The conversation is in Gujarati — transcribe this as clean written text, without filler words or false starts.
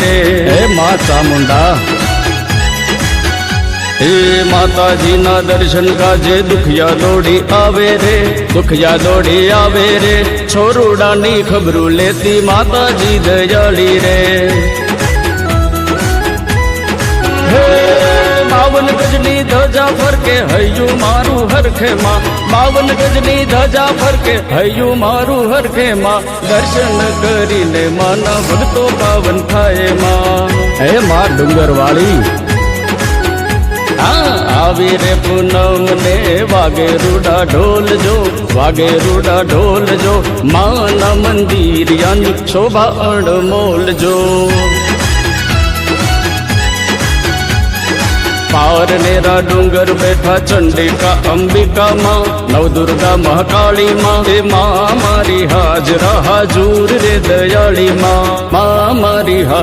રે હે મા ચામુંડા હે માતાજીના દર્શન કાજે દુખિયા દોડી આવે રે દુખિયા દોડી આવે રે છોરુડાની ખબરું લેતી માતાજી દયાળી રે હે 52 ગજની ધજા ફરકે હૈયું મારું હરખે માં 52 ગજની ધજા ફરકે હૈયું મારું હરખે માં દર્શન કરીને માના ભક્તો પાવન થાય માં હે માં ડુંગરવાળી આવી રે પૂનમ ને વાગે રૂડા ઢોલ જો માના મંદિરિયાની શોભા અણમોલ જો પાર નેરા ડુંગર બેઠા ચંડિકા અંબિકા માં નવદુર્ગા મહાકાળી માં એ માં મારી હાજરા હાજુર રે દયાળી માં મારી